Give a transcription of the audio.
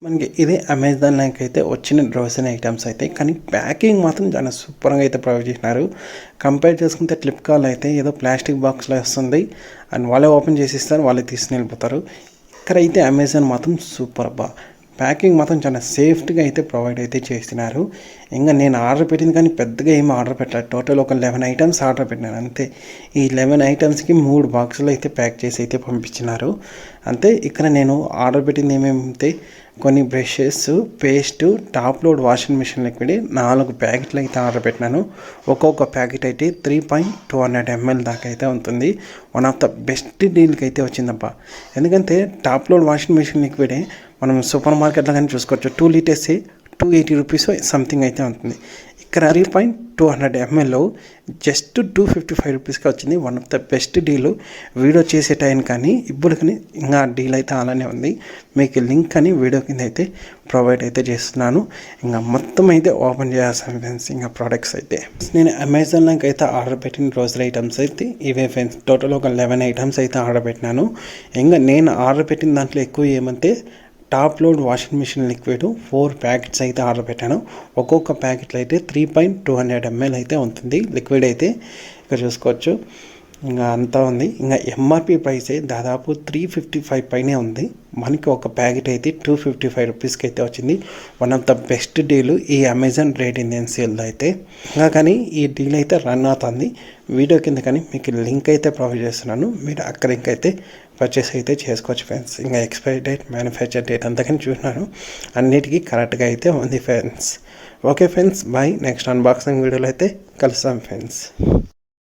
మనకి ఇది అమెజాన్‌లోకి అయితే వచ్చిన గ్రోసరీ ఐటెమ్స్ అయితే కానీ ప్యాకింగ్ మాత్రం చాలా సూపర్‌గా అయితే ప్రొవైడ్ చేసినారు. కంపేర్ చేసుకుంటే ఫ్లిప్‌కార్ట్‌లో అయితే ఏదో ప్లాస్టిక్ బాక్స్‌లో వస్తుంది. అండ్ వాళ్ళే ఓపెన్ చేసి ఇస్తారు. వాళ్ళే తీసుకొని వెళ్ళిపోతారు. ఇక్కడైతే అమెజాన్ మాత్రం సూపర్ అబ్బా! ప్యాకింగ్ మాత్రం చాలా సేఫ్టీగా అయితే ప్రొవైడ్ అయితే చేస్తున్నారు. ఇంగా నేను ఆర్డర్ పెట్టింది కానీ పెద్దగా ఏమి ఆర్డర్ పెట్టలేదు. టోటల్ ఒక 11 ఐటెమ్స్ ఆర్డర్ పెట్టినాను అంతే. ఈ 11 ఐటెమ్స్‌కి 3 బాక్సులు అయితే ప్యాక్ చేసి అయితే పంపించినారు. అంతే ఇక్కడ నేను ఆర్డర్ పెట్టింది ఏమేమితే కొన్ని brushes, paste, top load washing machine liquid 4 ప్యాకెట్లు అయితే ఆర్డర్ పెట్టినాను. ఒక్కొక్క ప్యాకెట్ అయితే 3.200 ml దాకా అయితే ఉంటుంది. వన్ ఆఫ్ ద బెస్ట్ డీల్కి అయితే వచ్చిందబ్బా. ఎందుకంటే టాప్ లోడ్ వాషింగ్ మిషన్ లిక్విడే మనం సూపర్ మార్కెట్లో కానీ చూసుకోవచ్చు. 2 లీటర్స్ 280 రూపీస్ సంథింగ్ అయితే ఉంటుంది. ఇక్కడ 3.200 ml జస్ట్ 255 రూపీస్కి వచ్చింది. One of the best deal. Video చేసే టైం కానీ ఇప్పుడు కానీ ఇంకా డీల్ అయితే అలానే ఉంది. మీకు లింక్ అని వీడియో కింద అయితే ప్రొవైడ్ అయితే చేస్తున్నాను. ఇంకా మొత్తం అయితే ఓపెన్ చేయాల్సిన ఫ్రెండ్స్ ఇంకా ప్రోడక్ట్స్ అయితే నేను అమెజాన్లోకి అయితే ఆర్డర్ పెట్టిన గ్రోసరీ ఐటమ్స్ అయితే ఇవే ఫ్రెండ్స్. టోటల్ ఒక 11 ఐటమ్స్ అయితే ఆర్డర్ పెట్టినాను. ఇంకా నేను ఆర్డర్ పెట్టిన దాంట్లో ఎక్కువ ఏమంటే top load washing machine liquid 4 packets అయితే ఆర్డర్ పెట్టాను. ఒక్కొక్క ప్యాకెట్లో అయితే 3.200 ml అయితే ఉంటుంది లిక్విడ్ అయితే. ఇక్కడ చూసుకోవచ్చు ఇంకా అంతా ఉంది. ఇంకా ఎంఆర్పి ప్రైస్ దాదాపు 355 పైనే ఉంది. మనకి ఒక ప్యాకెట్ అయితే 255 రూపీస్కి అయితే వచ్చింది. One of the best deal ఈ అమెజాన్ రేట్ ఇండియన్ సేల్లో అయితే. ఇంకా కానీ ఈ డీల్ అయితే రన్ అవుతుంది. వీడియో కింద కానీ మీకు లింక్ అయితే ప్రొవైడ్ చేస్తున్నాను. మీరు అక్కడ ఇంకైతే పర్చేస్ అయితే చేసుకోవచ్చు ఫ్రెండ్స్. ఇంకా ఎక్స్పైరీ డేట్, మ్యానుఫ్యాక్చర్ డేట్ అంతా కానీ చూసినాను. అన్నిటికీ కరెక్ట్గా అయితే ఉంది friends. Okay friends, bye. Next unboxing వీడియోలో అయితే కలుస్తాం ఫ్రెండ్స్.